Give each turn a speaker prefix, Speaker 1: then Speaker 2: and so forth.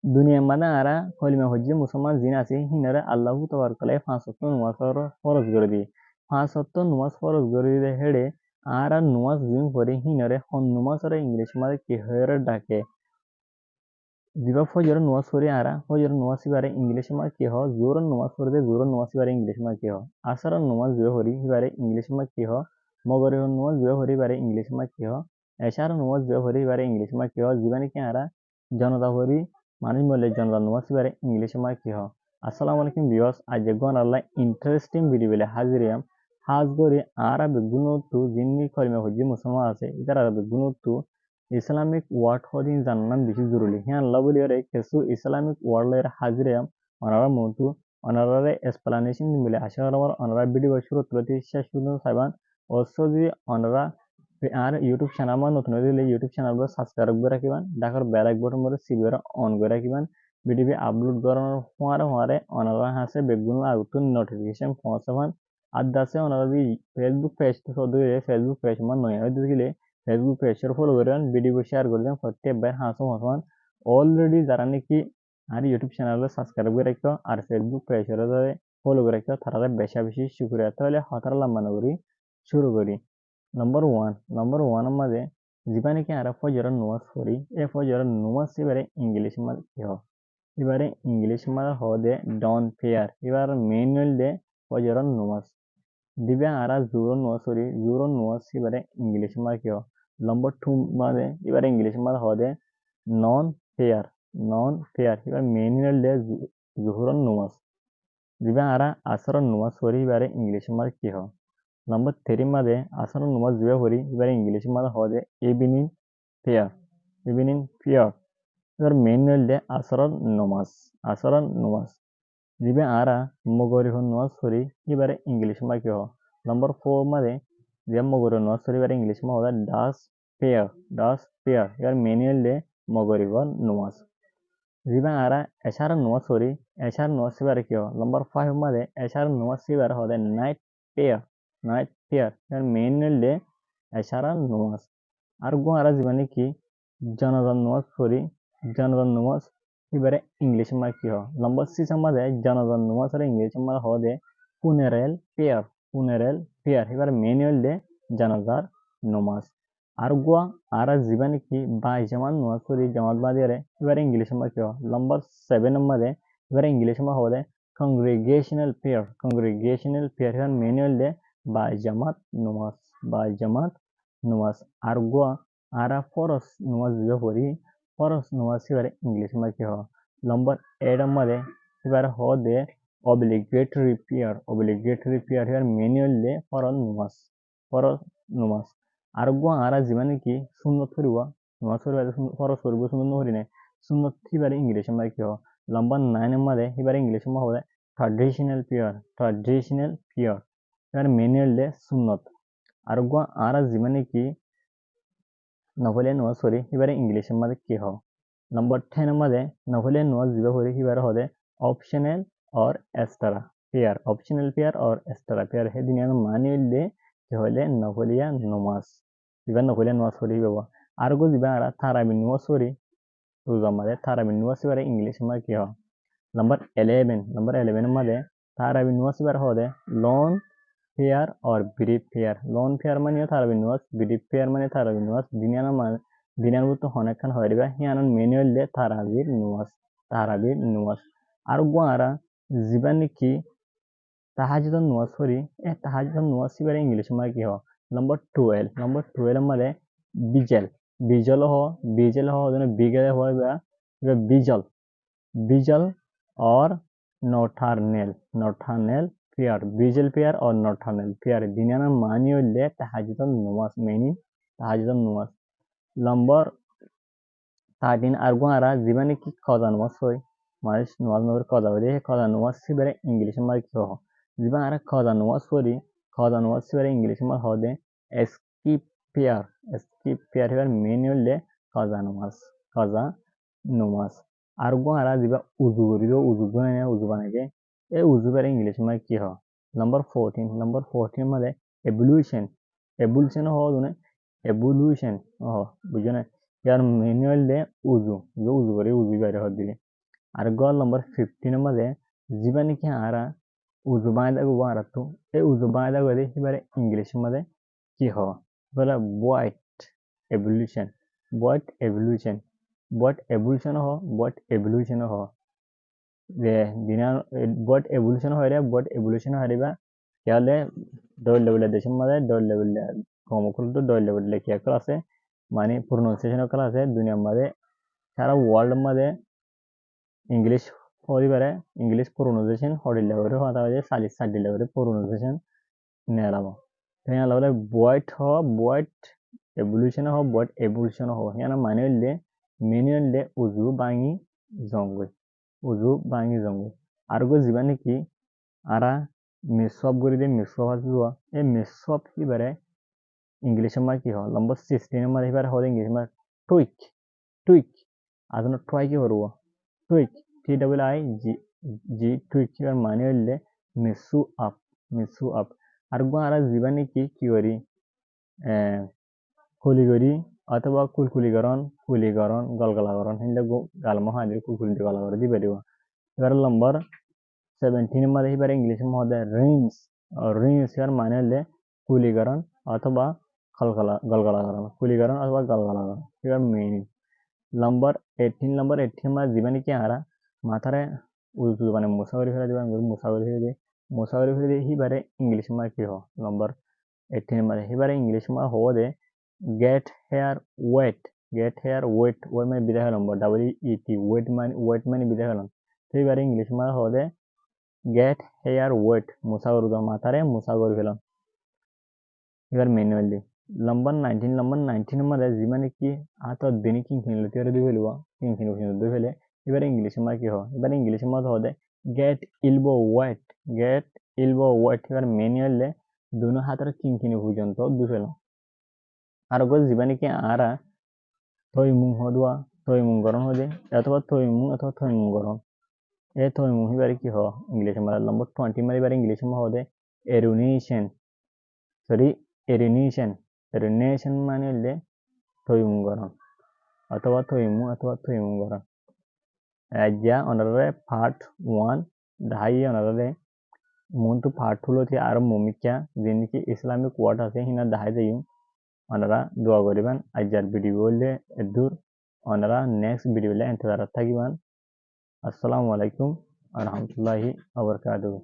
Speaker 1: দুনিয়া মানে আরা কলিমা হজ্জে মুসলমান জিন আছে হিনারে আল্লাহ তাবারকালাই 5 ওয়াক্ত নামাজ ফরজ করে দিয়ে 5 ওয়াক্ত নামাজ ফরজ করে দিলে হেডে আরা নামাজ জিন করে হিনারে হন নামাজ আর ইংলিশ মাঝে কি হয়ে ডাকে দিবা ফজর নামাজ পড়ি আরা ফজর নামাজ বারে ইংলিশ মা কি হ জোর নামাজ পড়ে জোর নামাজ বারে ইংলিশ মা কি হ আসর নামাজ জোর হরি বারে ইংলিশ মা কি হ মগরিব নামাজ জোর হরি বারে ইংলিশ মা কি হ এশার নামাজ জোর হরি বারে ইংলিশ মা কি হ জীবনে কি আরা জনতা হরি মানুষ বলে জনতা নামাজ বারে ইংলিশ মা কি হ আসসালামু আলাইকুম ভিউয়ার্স আজ গন আল্লাহ ইন্টারেস্টিং ভিডিও বলে হাজিরিয়াম হাজ ধরে আরা বেগুনতু জিন্নি কলমে হজি মুসলমান আছে ইতারা বেগুনতু ইসলামিক ওয়ার্ড হদিন জানান বেশি জরুরি হ্যাঁ আল্লাহ বলি রে কিছু ইসলামিক ওয়ার্ডের হাজিরে অনারা মতো অনারারে এক্সপ্লানেশন দিলে আশা করা অনারা ভিডিও শুরু তুলতে শেষ পর্যন্ত চাইবান অবশ্য যদি অনারা আর ইউটিউব চ্যানেল আমার নতুন দিলে ইউটিউব চ্যানেল সাবস্ক্রাইব করে রাখিবান ডাকার বেল আইক বটন করে সিবিআর অন করে রাখিবান ভিডিও আপলোড করানোর হওয়ারে অনারা হাসে বেগুন আউট নোটিফিকেশন পৌঁছাবান আর দাসে অনারা ফেসবুক পেজ তো সদরে ফেসবুক পেজ আমার নয় দিলে ফেসবুক পেজের ফলো করেন ভিডিও শেয়ার করে দেন প্রত্যেকবার হাসো হাসমান অলরেডি যারা নাকি আর ইউটিউব চ্যানেলে সাবস্ক্রাইব করে রাখো আর ফেসবুক পেজের ফলো করে রাখো তারা বেশি বেশি শুক্রিয়া তাহলে হতার লম্বা করি শুরু করি নম্বর ওয়ান মাঝে যিবা নাকি আর ফজর নামাজ পড়ি এই ফজর নামাজ এবারে ইংলিশ মাঝে কি হয় এবারে ইংলিশ মাঝে হদে ডন ফেয়ার এবার মেনুয়াল দে ফজর নামাজ দিবে আরা জোরন নোয়াজ সরি জোরন নোয়াজ এবারে ইংলিশ মার কি নম্বর টু মানে এবারে ইংলিশ মার হদে নন ফেয়ার এবার মেনুয়াল ডে জোহরন নোয়াজ দিবে আরা আসরন নোয়াজ সরি এবারে ইংলিশ মার কি নম্বর থ্রি মাঝে আসরন নোয়াজ দিবে করি এবারে ইংলিশ মার হদে ইভিনিং ফেয়ার এবার মেনুয়াল ডে আসরন নোমাজ দিবে আরা মগরিহ নোয়াজ সরি এবারে ইংলিশ মা কি নম্বর ফোর মাঝে যে মগরিহ নোয়াজ সরি এবারে ইংলিশ মা হদা ডাস পেয়ার এবার মেনুয়াল ডে মগরিহ নোয়াজ দিবে আরা এশার নোয়াজ সরি এশার নোয়াজ এবারে কি নম্বর ফাইভ মাঝে এশার নোয়াজ এবারে হদে নাইট পেয়ার এবার মেনুয়াল ডে এশারা নোয়াজ আর গো আরা জীবনে কি জানাজান নোয়াজ সরি জানাজান নোয়াজ এবারে ইংলিশ মা কি নম্বর সিক্স মাঝে জানাজান নোয়াজ আর ইংলিশ মা হদে ফুনেরেল পেয়ার এবার মেনুয়াল ডে জানাজার নমাজ আর গোয়া আর জীবনে কি বাই জামান নোয়াজ করি জামাত বাদিয়ারে এবারে ইংলিশ মা কি নম্বর সেভেন মাঝে এবারে ইংলিশ মা হদে কংগ্রেগেশনাল পেয়ার এবার মেনুয়াল ডে বাই জামাত নমাজ আর গোয়া আরা ফরস নমাজ দিবে পড়ি ফরস নমাজ এবারে ইংলিশ মা কি নম্বর এইট মাঝে এবার হদে অব্লিগেটরি পেয়ার এবার মেনুয়াল ডে ফরজ নমাজ আর গো আরা জীবনে কি সুন্নত করিব নমাজ করিবা ফরজ করিব সুন্নত নকরি নাই সুন্নত এবারে ইংলিশ মা কি নম্বর নাইন মাঝে এবারে ইংলিশ মা হবে ট্রাডিশনাল পেয়ার এবার মেনুয়াল ডে সুন্নত আর গো আরা জীবনে কি নফলে নোয়াজ করি এবারে ইংলিশের মাঝে কি নম্বর 10 মাঝে নফলে নোয়াজ দিবে করি এবারে হবে অপশনাল অর এক্সট্রা পেয়ার সেদিন মানি উঠলে কি হলে নফলিয়া নমাজ এবার নফলিয়া নোয়াজ করি পাবো আর গো দিবা আর থারাবি নোয়াজ করি রোজা মাঝে থারাবি নোয়াজ এবারে ইংলিশের মাঝে কি নম্বর 11 মাঝে থারাবি নোয়াজ এবার হবে লন ফেয়ার और ব্রিফ ফেয়ার লন ফেয়ার মানে থারাবি নোয়াজ ব্রিফ ফেয়ার মানে থারাবি নোয়াজ দিনার মতো অনেকক্ষণ হয়ে যাবে হিয়ান মেনুয়াল দে থারাবির নোয়াজ আর গোয়ারা জীবানি কি তাহাজুদন নোয়াজ করি তাহাজুদন নোয়াজ এবারে ইংলিশ মানে কি নম্বর 12 মানে বিজেল যেন বিগেলে হয় বা বিজল और নথারনেল বিজেল পেয়ার और নথারনেল পেয়ার দিনানা মানি হইলে তাহাজুদন নোয়াজ নম্বর 13 আর গোয়ারা জীবনে কি খজা নামাজ হয় মানুষ নামাজ নগর খজা হইলে খজা নামাজ সিবারে ইংলিশ মার কি জীবন আর খজা নামাজ সিবারে ইংলিশ মার হদে স্কিপ পেয়ার এবার মেন হইলে খজা নামাজ আর গোয়ারা যিবা উজু করিব উজু বানাইবে এই উজু বারে ইংলিশ মার কি নম্বর 14 মানে এবুলুশন বুঝছো না ইয়ার মেনুয়াল দে উজু করি উজু বাইরে হদ দিলে আর গল নম্বর 15 মাঝে জীবানি কি আরা উজু বাঁধা গো আরা তো এই উজু বাঁধা গো এবারে ইংলিশ মাঝে কি হ বলে white evolution white evolution white evolution হ হোয়াইট এভলিউশন হ যে দিনা হোয়াইট এভলিউশন হয় রে হোয়াইট এভলিউশন হারিবা ইয়ালে দল লেভেলের দেশের মাঝে দল লেভেলের কমকুল তো দল লেভেলের কি একটা আছে মানে প্রোনাউন্সিয়েশন করা আছে দুনিয়ার মাঝে সারা ওয়ার্ল্ড মাঝে ইংলিশ হরিবারে ইংলিশ প্রোনাউন্সিয়েশন হরিলে হরে হতা হয় 40 লেভেলের প্রোনাউন্সিয়েশন নেলাম তাই আলাদা হোয়াইট হ হোয়াইট এভলিউশন হ হোয়াইট এভলিউশন হ ইয়ানা মানে হইলে মেনি হইলে উজু বাঙি জঙ্গল উজু বাঙি জঙ্গল আর গো যিবা নেকি আরা মিসব করে দিয়ে মিসব যোৱা এই মিসব এবারে ইংলিশ মা কি হয় নম্বর 16 মার এবারে হল ইংলিশ মা টুইক টুইক আজন্য ট্রাই কি করবো টুইক TWIG টুইক এবার মানে হইলে মিসু আপ আর গো আরা যিবা নেকি কি করি কুলিগরি অথবা কুলিগরণ গলগলাগরণ হিন্দে গালমা হাজির কুলকুলি গলাগর দিবে দিব এবার নম্বর 17 মাঝে এবারে ইংলিশ মধ্যে রিংস এর মানে হলে কুলিগরণ অথবা গলগলাগরণ কুলিগরণ অথবা গলগলাগরণ এবার মিনিং নম্বর 18 মাঝে দিবা নাকি আরা মাথারে উজু মানে মুসাগরি ফেলে দিবা মুসাগরি ফেলে দিয়ে এবারে ইংলিশ মা কি হ নম্বর 18 মাঝে এবারে ইংলিশ মা হওয়া দে get hair wet wet মানে বিদায় হলাম WET ওয়েট মানে বিদায় হলাম তো এবারে ইংলিশ মানে হবে get hair wet মুসা করে দাও মাথারে মুসা করে ফেলাম এবার ম্যানুয়ালি নম্বর 19 মানে যিমানে কি হাতত বেনি কিংখিনি লুটিয়ারে দুই ফেলব কিংখিনি দুই ফেলে এবারে ইংলিশ মা কি হয় এবারে ইংলিশ মত হবে get elbow wet এবার ম্যানুয়ালি দুনো হাতের কিংখিনি পর্যন্ত দুই ফেলাম আর গো যিবা নাকি আরা থৈমুং হদুয়া থৈমুং গরম হদে অথবা থৈমুং গরম এ থৈমুং হিবারে কি হ ইংলিশ মারা নম্বর 20 মারি বারে ইংলিশ মা হদে এরুনেশন এরুনেশন মানে হলে থৈমুং গরম অথবা থৈমুং গরম আজ্ঞা অনারে পার্ট 1 ধাই অনারে মন্তু পার্ট 2 তে আর মমিকা যেনকি ইসলামিক ওয়ার্ড আছে হিনা ধাই যাইম ওনারা দোয়া করিবেন আজ্জার ভিডিও হলে দূর ওনারা নেক্সট ভিডিও হলে এন্তজার থাকিবেন আসসালামু আলাইকুম আ রহমতুল্লাহি ওয়া বারাকাতুহু